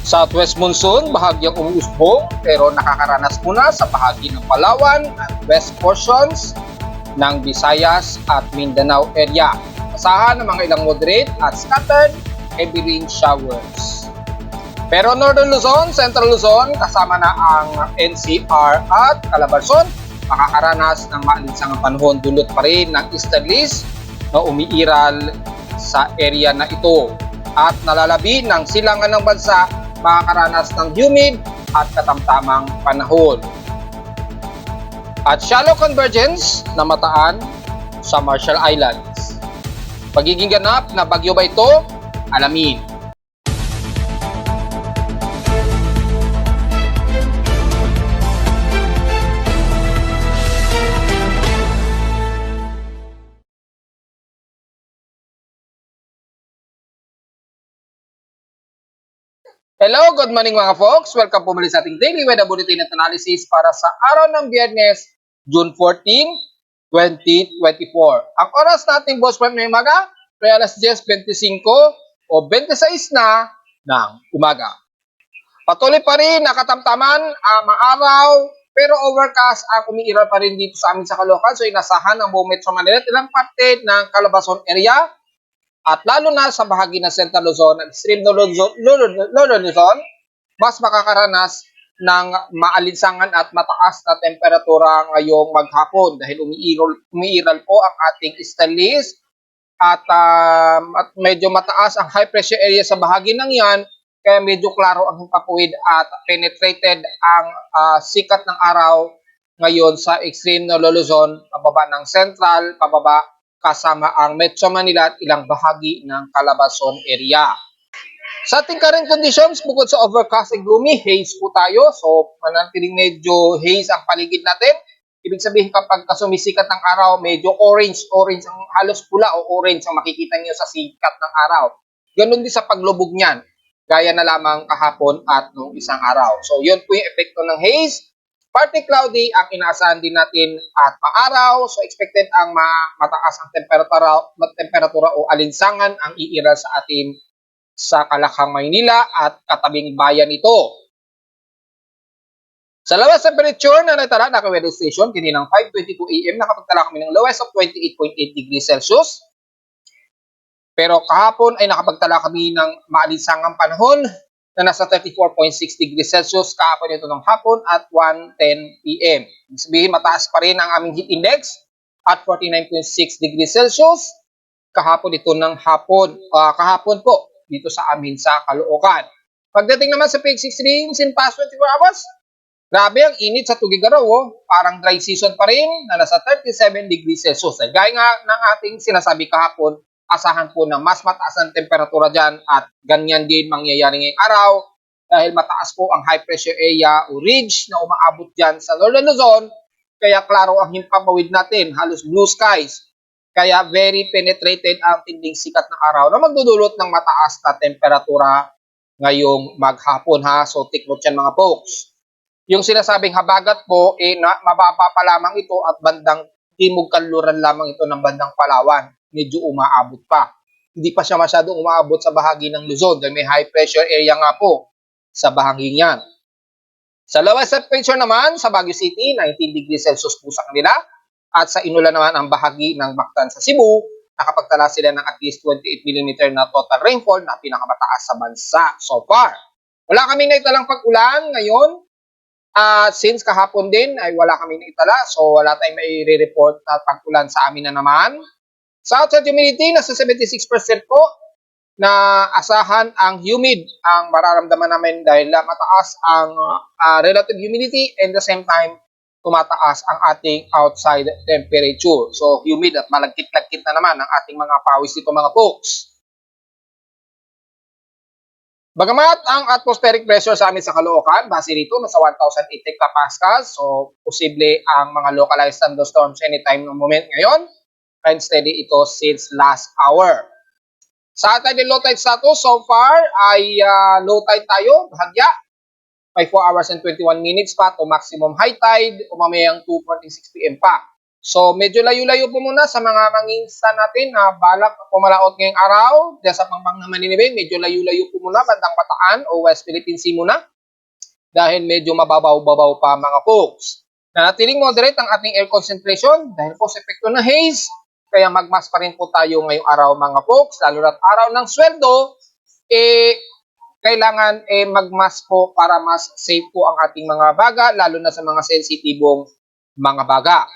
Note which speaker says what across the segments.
Speaker 1: Southwest monsoon, bahagyang umuusbong pero nakakaranas muna sa bahagi ng Palawan at west portions ng Visayas at Mindanao area. Asahan ng mga ilang moderate at scattered heavy rain showers. Pero Northern Luzon, Central Luzon, kasama na ang NCR at Calabarzon, makakaranas ng maalinsangang panahon, dulot pa rin ng easterlies na umiiral sa area na ito. At nalalabi ng silangan ng bansa, makakaranas ng humid at katamtamang panahon. At shallow convergence na mataan sa Marshall Islands. Pagiging ganap na bagyo ba ito? Alamin. Hello, good morning mga folks. Welcome po muli sa ating daily weather bulletin at analysis para sa araw ng Biyernes, June 14, 2024. Ang oras natin, boss friend, ngayong umaga, ay alas 10:25 o 26 na ng umaga. Patuloy pa rin nakatamtaman ang maaraw, pero overcast ang umiiral pa rin dito sa amin sa Caloocan. So inasahan ng buong Metro Manila at ilang parte ng Calabarzon area. At lalo na sa bahagi ng Central Luzon at Extreme Northern Luzon, mas makakaranas ng maalinsangan at mataas na temperatura ngayong maghapon dahil umiiral po ang ating easterlies at medyo mataas ang high pressure area sa bahagi ng yan, kaya medyo klaro ang himpapuwid at penetrated ang sikat ng araw ngayon sa Extreme Northern Luzon, pababa ng Central, pababa kasama ang Metro Manila at ilang bahagi ng Calabarzon area. Sa ating current conditions, bukod sa overcast and gloomy, haze po tayo. So, manatiling medyo haze ang paligid natin. Ibig sabihin kapag sumisikat ng araw, medyo orange ang halos pula o orange ang makikita niyo sa sikat ng araw. Ganun din sa paglubog niyan, gaya na lamang kahapon at nung isang araw. So, yun po yung epekto ng haze. Partly cloudy ang inaasahan din natin at maaraw. So expected ang mataas ang temperatura o alinsangan ang iiral sa atin sa Kalakhang, Maynila at katabing bayan ito. Sa lowest temperature na natala na weather station, kininang 5:22 AM, nakapagtala kami ng lowest of 28.8 degrees Celsius. Pero kahapon ay nakapagtala kami ng maalinsangang panahon na nasa 34.6 degrees Celsius kahapon ito ng hapon at 1:10 PM. Sabihin, mataas pa rin ang aming heat index at 49.6 degrees Celsius kahapon ito ng kahapon po dito sa amin sa Caloocan. Pagdating naman sa peak extremes in past 24 hours, grabe ang init sa Tugigaraw. Parang dry season pa rin na nasa 37 degrees Celsius. Gaya nga ng ating sinasabi kahapon, asahan po na mas mataas ang temperatura dyan at ganyan din mangyayari ngayong araw dahil mataas po ang high pressure area o ridge na umaabot dyan sa Northern Luzon, kaya klaro ang himpapawid natin, halos blue skies, kaya very penetrated ang tinding sikat ng araw na magdudulot ng mataas na temperatura ngayong maghapon ha. So take note yan mga folks. Yung sinasabing habagat po, mababa pa lamang ito at bandang timog kanluran lamang ito ng bandang Palawan. Medyo umaabot pa. Hindi pa siya masyadong umaabot sa bahagi ng Luzon dahil may high pressure area nga po sa bahagi niyan. Sa lowest temperature naman, sa Baguio City, 19 degrees Celsius po sa kanila. At sa Inulan naman ang bahagi ng Mactan sa Cebu, nakapagtala sila ng at least 28 mm na total rainfall na pinakamataas sa bansa so far. Wala kaming naitalang pag-ulan ngayon. Since kahapon din ay wala kaming naitala, so wala tayong may report na pag-ulan sa amin na naman. Sa outside humidity, nasa 76% po na asahan ang humid ang mararamdaman namin dahil mataas ang relative humidity and the same time tumataas ang ating outside temperature. So humid at malagkit-lagkit na naman ang ating mga pawis dito mga folks. Bagamat ang atmospheric pressure sa amin sa Caloocan, base rito nasa 1,008 hectopascals, so posible ang mga localized thunderstorms anytime ng moment ngayon. And steady ito since last hour. Sa tide and low tide status, so far ay low tide tayo, bahagya. May 4 hours and 21 minutes pa to maximum high tide, umamayang 2:46 PM pa. So, medyo layo-layo po muna sa mga mangingisda natin na balak pumalaot ngayong araw. Diyan sa Pampang na Manilibing, medyo layo-layo po muna, bandang Bataan o West Philippine Sea muna. Dahil medyo mababaw-babaw pa mga folks. Nanatiling moderate ang ating air concentration dahil po sa epekto ng haze. Kaya magmas pa rin po tayo ngayong araw mga folks. Lalo na't araw ng sweldo, kailangan magmas po para mas safe po ang ating mga baga, lalo na sa mga sensitibong mga baga.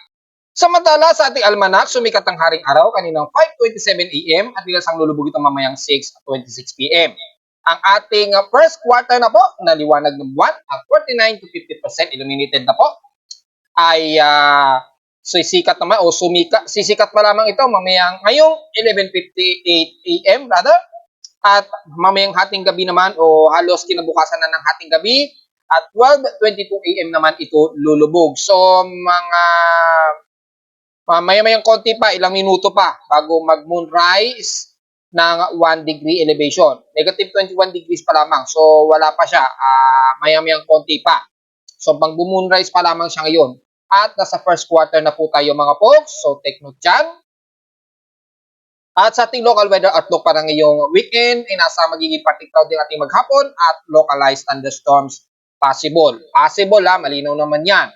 Speaker 1: Samantala sa ating almanak, sumikat ang haring araw kaninang 5:27 AM at bilang lulubog ito mamayang 6:26 PM. Ang ating first quarter na po, na liwanag ng buwan, at 49 to 50% illuminated na po, ay sisikat naman o sisikat pa lamang ito mamayang ngayong 11:58 AM rather, at mamayang hating gabi naman o halos kinabukasan na ng hating gabi at 12:22 AM naman ito lulubog. So mga maya-mayang konti pa, ilang minuto pa bago mag-moonrise ng 1 degree elevation. Negative 21 degrees pa lamang. So wala pa siya, maya-mayang konti pa. So pang moonrise pa lamang siya ngayon. At nasa first quarter na po tayo mga folks. So take note dyan. At sa ating local weather outlook para ngayong weekend, ay nasa magiging partly cloudy ating maghapon at localized thunderstorms possible. Possible malinaw naman yan.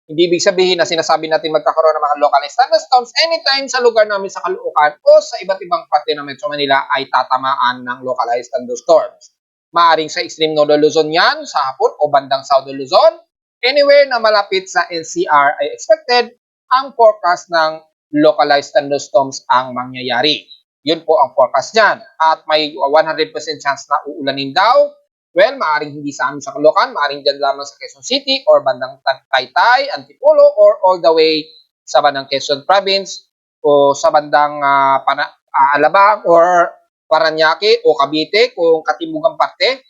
Speaker 1: Hindi ibig sabihin na sinasabi natin magkakaroon ng mga localized thunderstorms anytime sa lugar namin sa Caloocan o sa iba't ibang parte ng Metro Manila ay tatamaan ng localized thunderstorms. Maaring sa extreme northern Luzon yan, sa hapon o bandang southern Luzon. Anywhere na malapit sa NCR ay expected ang forecast ng localized thunderstorms ang mangyayari. Yun po ang forecast niyan. At may 100% chance na uulanin daw. Well, maaring hindi sa amin sa Caloocan, maaring dyan lamang sa Quezon City or bandang Taytay, Antipolo, or all the way sa bandang Quezon Province o sa bandang Alabang or Paranaque o Cavite kung katimugang parte.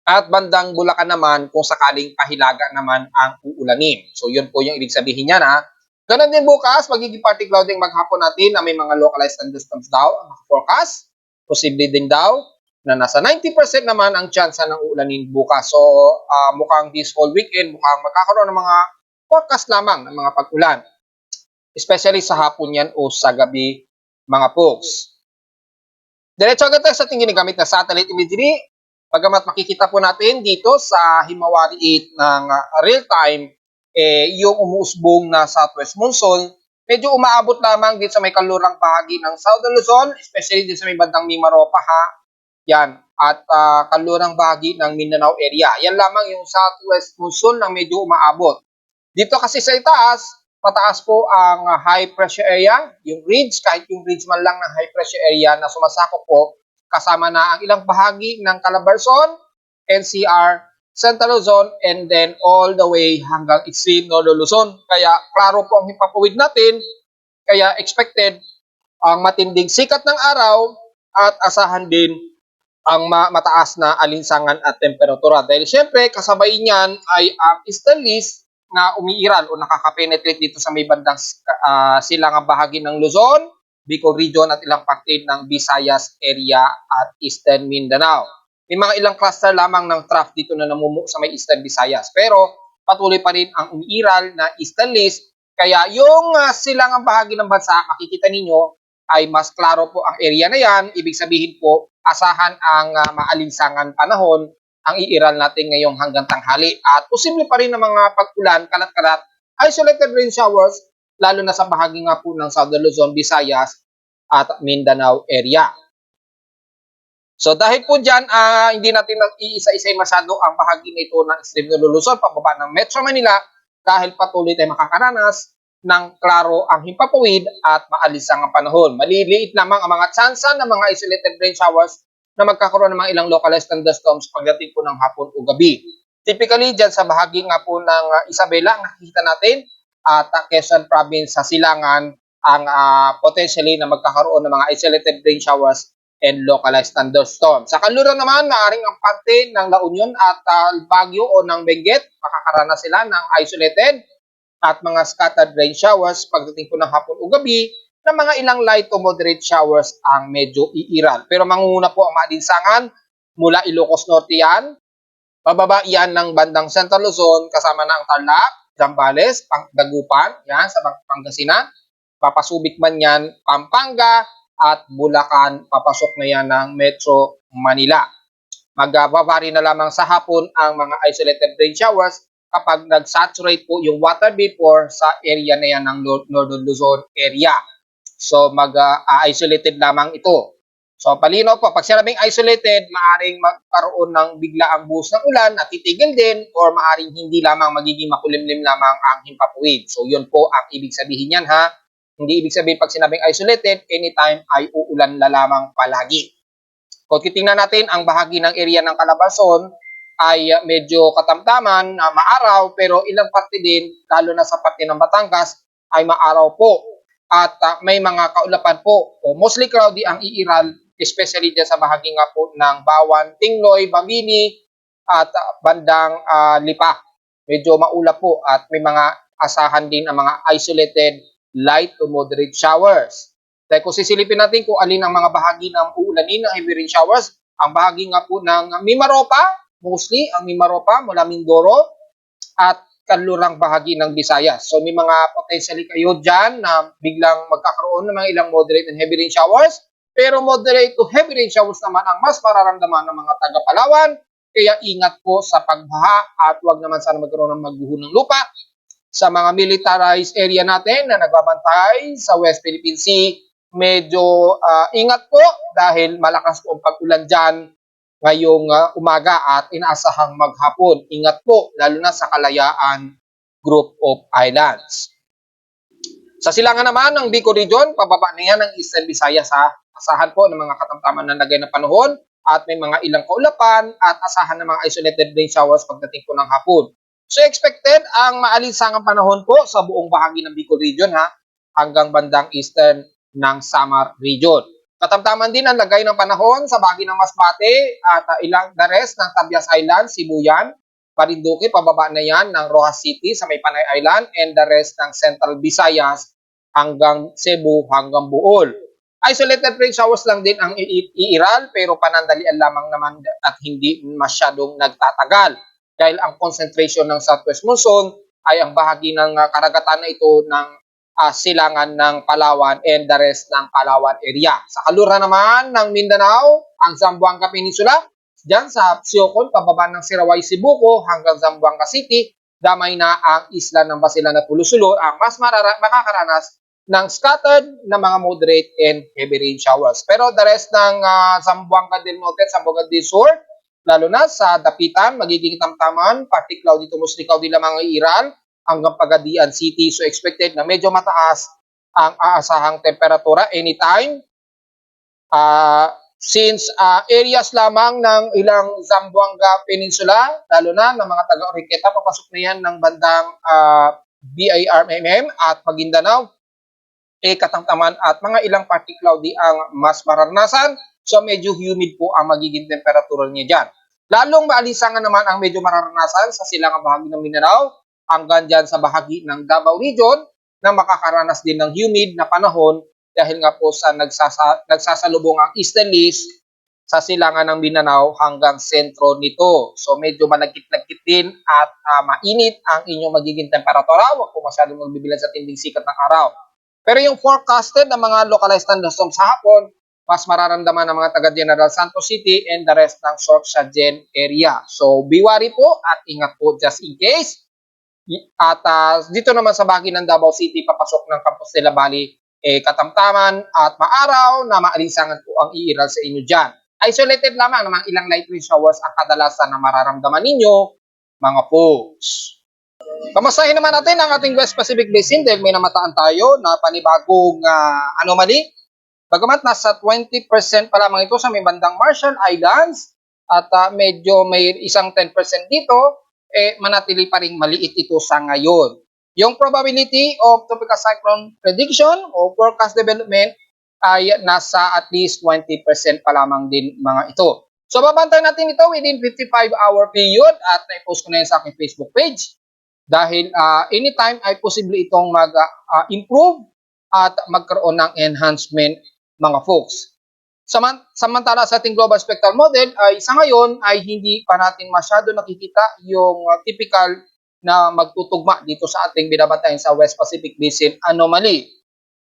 Speaker 1: At bandang Bulacan naman kung sakaling pahilaga naman ang uulanin. So yun po yung ibig sabihin niya na. Ganon din bukas, magiging partly cloudy maghapon natin na may mga localized thunderstorms daw ang forecast. Posible din daw na nasa 90% naman ang chance ng uulanin bukas. So mukhang this whole weekend, mukhang magkakaroon ng mga forecast lamang ng mga pag-ulan. Especially sa hapon yan o sa gabi mga folks. Diretso agad tayo sa ating ginagamit na satellite imagery. Bagamat makikita po natin dito sa Himawari 8 ng real-time, yung umuusbong na southwest monsoon, medyo umaabot lamang dito sa may kalurang bahagi ng Southern Luzon, especially dito sa may bandang Mimaropa yan, at kalurang bahagi ng Mindanao area. Yan lamang yung southwest monsoon na medyo umaabot. Dito kasi sa itaas, pataas po ang high pressure area, yung ridge, kahit yung ridge man lang ng high pressure area na sumasakop po, kasama na ang ilang bahagi ng Calabarzon, NCR, Central Luzon, and then all the way hanggang extreme Northern Luzon. Kaya klaro po ang himpapawid natin, kaya expected ang matinding sikat ng araw at asahan din ang mataas na alinsangan at temperatura. Dahil syempre, kasabay niyan ay ang easterlies na umiiral o nakaka-penetrate dito sa may bandang silangang bahagi ng Luzon, Bicol Region at ilang parte ng Visayas area at Eastern Mindanao. May mga ilang cluster lamang ng trough dito na namumuo sa may Eastern Visayas. Pero patuloy pa rin ang umiiral na easterlies. Kaya yung silangang bahagi ng bansa, makikita ninyo ay mas klaro po ang area na yan. Ibig sabihin po, asahan ang maalinsangan panahon ang iiral natin ngayong hanggang tanghali. At posible pa rin ng mga pag-ulan, kalat-kalat, isolated rain showers, lalo na sa bahagi nga po ng Southern Luzon, Visayas at Mindanao area. So dahil po dyan, hindi natin iisa-isay masyado ang bahagi na ito ng extreme Northern Luzon, pababa ng Metro Manila, dahil patuloy tayo makakaranas ng klaro ang himpapawid at maalisang ang panahon. Maliliit lamang ang mga tsansa ng mga isolated rain showers na magkakaroon ng mga ilang localized thunderstorms pagdating po ng hapon o gabi. Typically, dyan sa bahagi nga po ng Isabela, nakikita natin, at Quezon Province sa silangan ang potentially na magkakaroon ng mga isolated rain showers and localized thunderstorms. Sa kanluran naman, maaaring ang parte ng La Union at Baguio o ng Benguet, makakaranas sila ng isolated at mga scattered rain showers pagdating po ng hapon o gabi na mga ilang light to moderate showers ang medyo iiral. Pero mangunguna po ang maalinsangan mula Ilocos Norte yan, pababa yan ng bandang Central Luzon kasama na ang Tarlac, Zambales, Dagupan, yan, sa Pangasinan. Papasubik man yan, Pampanga, at Bulacan, papasok na yan ng Metro Manila. Magbabari na lamang sa hapon ang mga isolated rain showers kapag nag-saturate po yung water vapor sa area na yan ng Northern Luzon area. So mag-isolated lamang ito. So palinaw po, pag sinabing isolated, maaring magkaroon ng biglaang buhos ng ulan at titigil din or maaring hindi lamang magiging makulimlim lamang ang himpapawid. So yun po ang ibig sabihin yan ha. Hindi ibig sabihin pag sinabing isolated, anytime ay uulan na lamang palagi. Kung titingnan natin ang bahagi ng area ng Calabarzon ay medyo katamtaman, maaraw, pero ilang parte din, lalo na sa parte ng Batangas, ay maaraw po. At may mga kaulapan po, o mostly cloudy ang iiral, especially dyan sa bahagi nga po ng Bawan, Tingloy, Bambini, at bandang Lipa. Medyo maulap po at may mga asahan din ang mga isolated light to moderate showers. Dahil kung sisilipin natin kung alin ang mga bahagi ng uulanin ng heavy rain showers, ang bahagi nga po ng Mimaropa, mostly ang Mimaropa mula Mindoro, at kanlurang bahagi ng Visayas. So may mga potentially kayo dyan na biglang magkakaroon ng mga ilang moderate and heavy rain showers, pero moderate to heavy rain showers naman ang mas mararamdaman ng mga taga-Palawan, kaya ingat po sa pagbaha at huwag naman sana magkaroon ng magguho ng lupa. Sa mga militarized area natin na nagbabantay sa West Philippine Sea, medyo ingat po dahil malakas po ang pag-ulan dyan ngayong umaga at inaasahang maghapon. Ingat po, lalo na sa Kalayaan Group of Islands. Sa silangan naman ng Bicol Region, pababa na yan ng Eastern Visayas ha. Asahan po ng mga katamtaman na lagay ng panahon at may mga ilang kaulapan at asahan ng mga isolated rain showers pagdating po ng hapon. So expected ang maalinsangang panahon po sa buong bahagi ng Bicol Region ha, hanggang bandang eastern ng Samar Region. Katamtaman din ang lagay ng panahon sa bahagi ng Masbate at ilang the rest ng Tabias Island, Sibuyan, Marinduque, pababa na yan ng Rojas City sa may Panay Island, and the rest ng Central Visayas hanggang Cebu, hanggang Bohol. Isolated rain showers lang din ang iiral pero panandalian lamang naman at hindi masyadong nagtatagal. Dahil ang concentration ng southwest monsoon ay ang bahagi ng karagatan na ito ng silangan ng Palawan and the rest ng Palawan area. Sa kalura naman ng Mindanao, ang Zamboanga Peninsula, dyan sa Siocon, pababa ng Siraway, Sibuco hanggang Zamboanga City, damay na ang isla ng Basilan at Pulusulo ang mas makakaranas ng scattered na mga moderate and heavy rain showers. Pero the rest ng Zamboanga del Norte at Zamboanga del Sur, lalo na sa Dapitan, magiging tamtaman, partly cloudy to mostly cloudy lamang ang iral hanggang Pagadian City. So expected na medyo mataas ang aasahang temperatura anytime. Since areas lamang ng ilang Zamboanga Peninsula, lalo na ng mga taga-Oriqueta, papasok na yan ng bandang BIRMM at Maguindanao, katamtaman at mga ilang partly cloudy ang mas mararanasan. So medyo humid po ang magiging temperatura niya dyan. Lalong maalisangan naman ang medyo mararanasan sa silangang bahagi ng Mindanao hanggang dyan sa bahagi ng Davao Region na makakaranas din ng humid na panahon dahil nga po sa nagsasalubong ang easterlies sa silangan ng Mindanao hanggang sentro nito. So medyo malagkit-lagkit din at mainit ang inyong magiging temperatura. Huwag po masyadong magbibilan sa tinding sikat ng araw. Pero yung forecasted na mga localized thunderstorms sa hapon, mas mararamdaman ng mga taga General Santos City and the rest ng Sorsogon area. So be wary po at ingat po just in case. At dito naman sa bahagi ng Davao City, papasok ng Campos de la Valle, katamtaman at maaraw na maalinsangan po ang iiral sa inyo dyan. Isolated lamang ng ilang light rain showers ang kadalasan na mararamdaman ninyo, mga folks. Pamasahin naman natin ang ating West Pacific Basin dahil may namataan tayo na panibagong anomaly. Bagamat nasa 20% pa lamang ito sa may bandang Marshall Islands at medyo may isang 10% dito, manatili pa ring maliit ito sa ngayon. Yung probability of tropical cyclone prediction o forecast development ay nasa at least 20% pa lamang din mga ito. So babantay natin ito within 55-hour period at na-post ko na yan sa aking Facebook page. Dahil anytime ay posible itong mag-improve at magkaroon ng enhancement mga folks. Samantala sa ating global spectral model ay sa ngayon ay hindi pa natin masyado nakikita yung typical na magtutugma dito sa ating binabantayan sa West Pacific Basin Anomaly.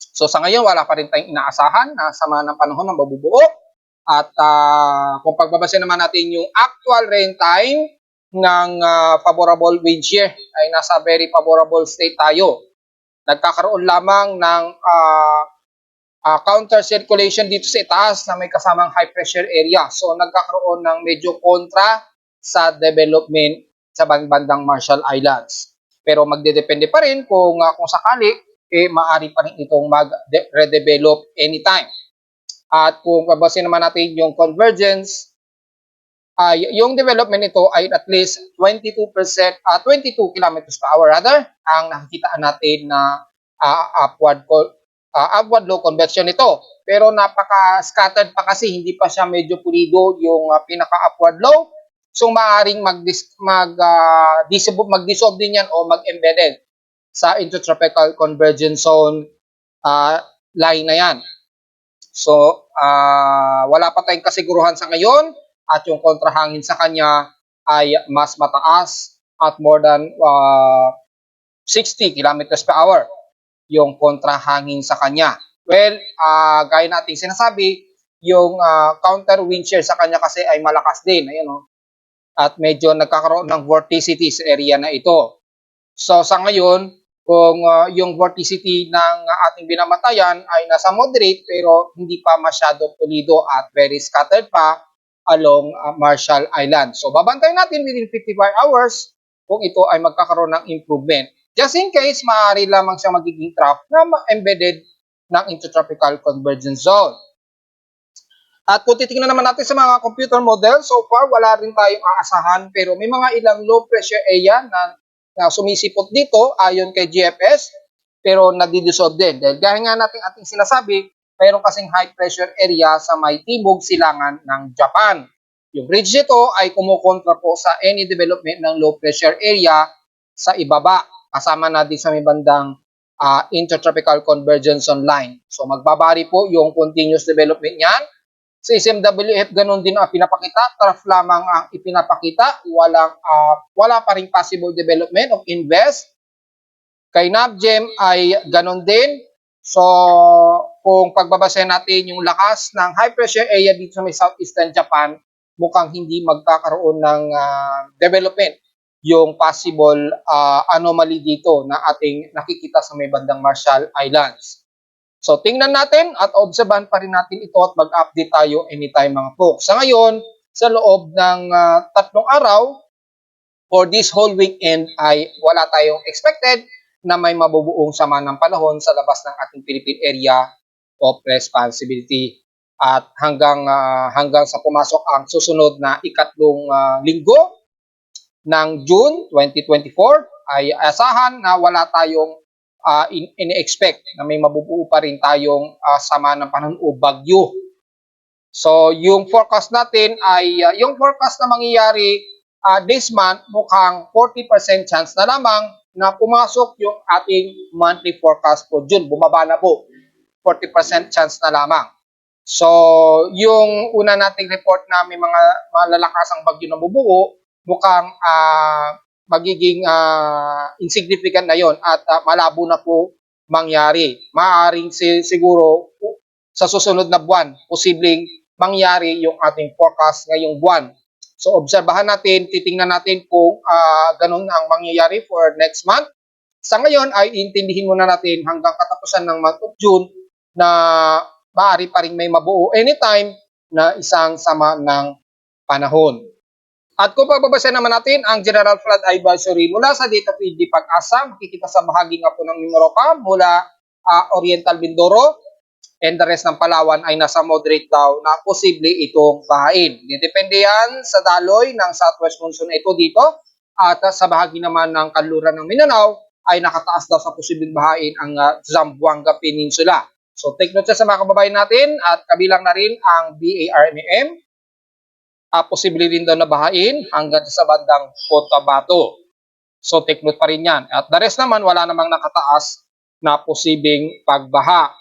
Speaker 1: So sa ngayon, wala pa rin tayong inaasahan na sama ng panahon na mabubuo. At kung pagbabase naman natin yung actual rain time ng favorable wind shear ay nasa very favorable state tayo. Nagkakaroon lamang ng counter circulation dito sa itaas na may kasamang high pressure area. So nagkakaroon ng medyo kontra sa development sa bandang Marshall Islands. Pero magdedepende pa rin kung sakali maaari pa rin itong mag-redevelop anytime. At kung babasin naman natin yung convergence, yung development nito ay at least 22%, 22 kilometers per hour rather, ang nakikitaan natin na upward low convection nito. Pero napaka-scattered pa kasi, hindi pa siya medyo pulido yung pinaka-upward low. So maaaring mag-dissolve din yan o mag-embedded sa intertropical convergence zone line na yan. So, wala pa tayong kasiguruhan sa ngayon at yung kontrahangin sa kanya ay mas mataas at more than 60 kilometers per hour yung kontrahangin sa kanya. Well, gaya natin sinasabi, yung counter wind shear sa kanya kasi ay malakas din. Ayan, oh. At medyo nagkakaroon ng vorticity sa area na ito. So, sa ngayon, kung yung vorticity ng ating binamatayan ay nasa moderate pero hindi pa masyado pulido at very scattered pa along Marshall Island. So babantayan natin within 55 hours kung ito ay magkakaroon ng improvement. Just in case, maaari lamang siya magiging trough na embedded ng intertropical convergence zone. At kung titingnan naman natin sa mga computer model, so far wala rin tayong aasahan pero may mga ilang low pressure area na sumisipot dito ayon kay GFS pero nadidissolve din. Dahil gaya nga natin ating sinasabi, mayroon kasing high pressure area sa may timog silangan ng Japan. Yung ridge nito ay kumukontra po sa any development ng low pressure area sa ibaba. Kasama na din sa may bandang intertropical convergence zone line. So magbabari po yung continuous development niyan. Sa SMWF, ganun din ang pinapakita. Trough lamang ang ipinapakita. Wala pa rin possible development of invest. Kay NABGEM ay ganun din. So, kung pagbabasahin natin yung lakas ng high pressure area dito sa may southeastern Japan, mukhang hindi magkakaroon ng development yung possible anomaly dito na ating nakikita sa may bandang Marshall Islands. So, tingnan natin at obserbahan pa rin natin ito at mag-update tayo anytime mga folks. Sa ngayon, sa loob ng 3 araw, for this whole weekend ay wala tayong expected na may mabubuong sama ng panahon sa labas ng ating Philippine Area of Responsibility. At hanggang sa pumasok ang susunod na ikatlong linggo ng June 2024, ay asahan na wala tayong in-expect na may mabubuo pa rin tayong sama ng panahon o bagyo. So, yung forecast natin ay, yung forecast na mangyayari this month, mukhang 40% chance na lamang na pumasok yung ating monthly forecast for June. Bumaba na po. 40% chance na lamang. So, yung una nating report na may mga malalakasang bagyo na bubuo, mukhang magiging insignificant na yon at malabo na po mangyari. Maaaring siguro sa susunod na buwan, posibleng mangyari yung ating forecast ngayong buwan. So obserbahan natin, titingnan natin kung ganun ang mangyayari for next month. Sa ngayon ay intindihin muna natin hanggang katapusan ng month of June na maaari pa rin may mabuo anytime na isang sama ng panahon. At kung pagbabasa naman natin ang General Flood Advisory mula sa Data PhD Pag-asa, makikita sa bahagi nga po ng Mimaropa mula Oriental Mindoro and the rest ng Palawan ay nasa moderate daw na posible itong bahain. Depende yan sa daloy ng southwest monsoon ito dito at sa bahagi naman ng kanluran ng Mindanao ay nakataas daw sa posibleng bahain ang Zamboanga Peninsula. So take note sa mga kababayan natin at kabilang na rin ang BARMM. Posible rin daw na bahain hanggang sa bandang Cotabato. So, take note pa rin yan. At the rest naman, wala namang nakataas na posibleng pagbaha.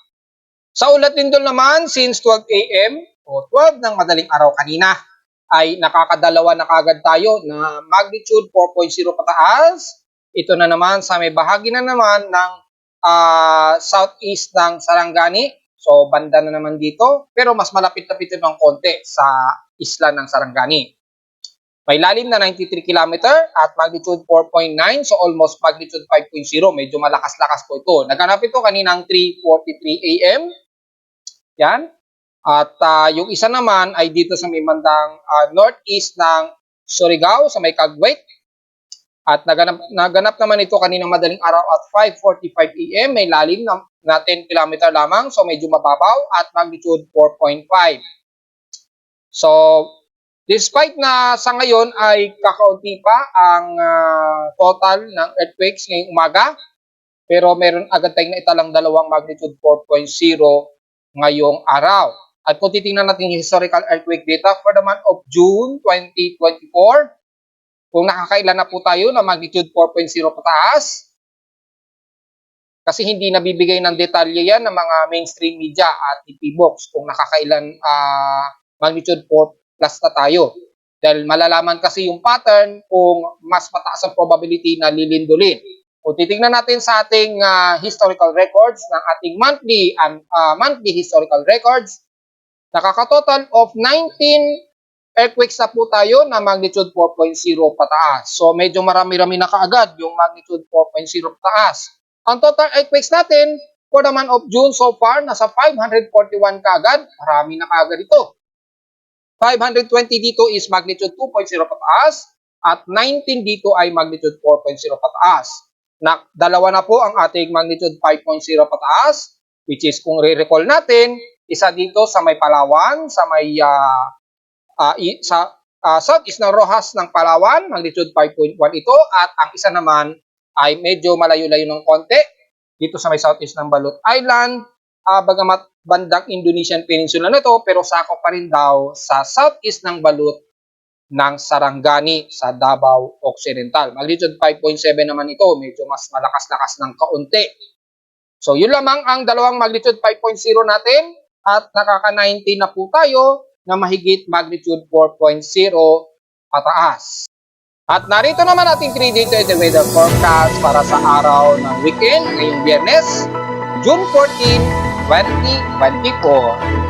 Speaker 1: Sa ulat din doon naman, since 12 a.m. o 12 ng madaling araw kanina, ay nakakadalawa na kagad tayo na magnitude 4.0 pataas ito na naman sa may bahagi na naman ng southeast ng Sarangani. So, banda na naman dito, pero mas malapit-lapit ito ng konti sa isla ng Sarangani. May lalim na 93 km at magnitude 4.9, so almost magnitude 5.0. Medyo malakas-lakas po ito. Naganap ito kaninang 3:43 AM. Yan. At yung isa naman ay dito sa may bandang northeast ng Surigao, sa may Kagwait. At naganap naman ito kaninang madaling araw at 5:45 AM. May lalim na 10 km lamang, so medyo mababaw at magnitude 4.5. So, despite na sa ngayon ay kakaunti pa ang total ng earthquakes ngayong umaga, pero meron agad tayong naitalang dalawang magnitude 4.0 ngayong araw. At kung titingnan natin yung historical earthquake data for the month of June 2024, kung nakakailan na po tayo na magnitude 4.0 pataas, kasi hindi nabibigay ng detalye yan ng mga mainstream media at TV Box kung nakakailan magnitude 4 plus na tayo. Dahil malalaman kasi yung pattern kung mas mataas ang probability na lilindulin. Kung titingnan natin sa ating historical records ng ating monthly historical records, nakaka-total of 19 earthquakes na po tayo na magnitude 4.0 pataas. So medyo marami-rami na kaagad yung magnitude 4.0 pataas. Ang total earthquakes natin for the month of June so far, nasa 541 kaagad. Marami na kaagad ito. 520 dito is magnitude 2.0 pataas at 19 dito ay magnitude 4.0 pataas. Dalawa na po ang ating magnitude 5.0 pataas, which is kung re-recall natin, isa dito sa may Palawan, sa may southeast ng Rojas ng Palawan, magnitude 5.1 ito, at ang isa naman ay medyo malayo-layo ng konti dito sa may southeast ng Balut Island, bagamat bandang Indonesian Peninsula na to, pero sakop pa rin daw sa southeast ng Balut ng Sarangani sa Davao Occidental. Magnitude 5.7 naman ito, medyo mas malakas-lakas ng kaunti. So yun lamang ang dalawang magnitude 5.0 natin at nakaka-19 na po tayo na mahigit magnitude 4.0 pataas. At narito naman ating 3-day weather forecast para sa araw ng weekend ngayong Biyernes, June 14, 2024.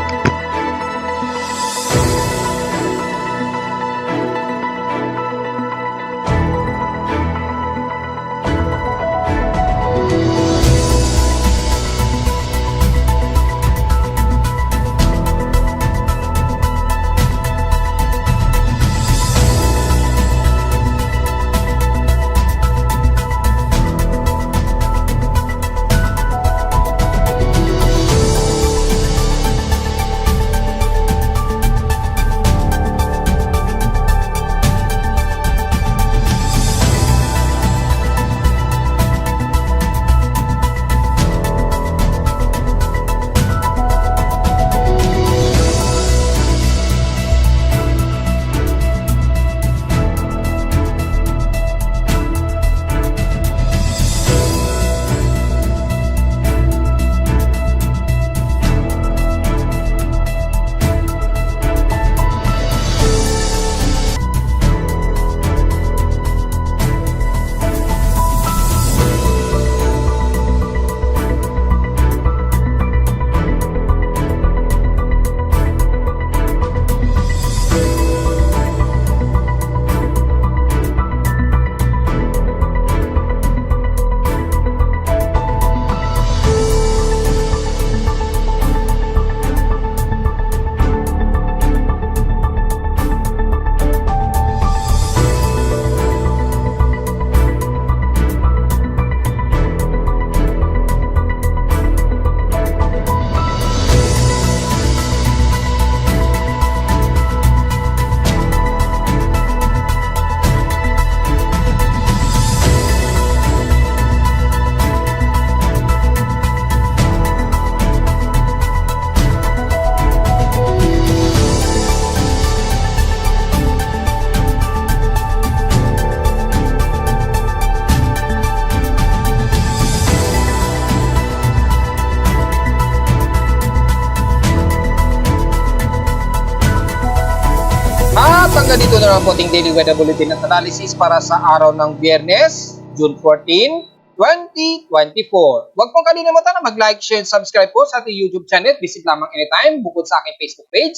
Speaker 1: Hanggang dito na lang po ating daily weather bulletin at analysis para sa araw ng Biyernes, June 14, 2024. Huwag pong kalimutan na mag-like, share, subscribe po sa ating YouTube channel. Visit lamang anytime bukod sa aking Facebook page.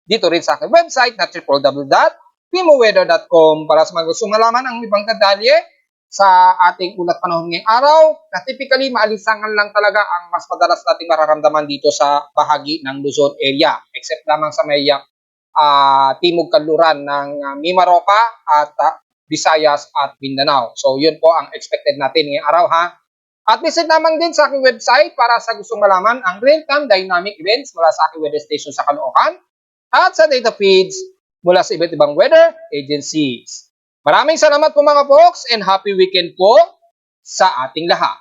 Speaker 1: Dito rin sa aking website na www.pimoweather.com para sa mga gustong malaman ang ibang detalye sa ating ulat panahon ngayong araw na typically maalinsangan lang talaga ang mas madalas nating mararamdaman dito sa bahagi ng Luzon area except lamang sa may timog kanluran ng Mimaropa at Visayas at Mindanao. So yun po ang expected natin ngayong araw ha. At visit naman din sa aking website para sa gustong malaman ang real-time dynamic events mula sa aking weather station sa Caloocan at sa data feeds mula sa iba't ibang weather agencies. Maraming salamat po mga folks and happy weekend po sa ating lahat.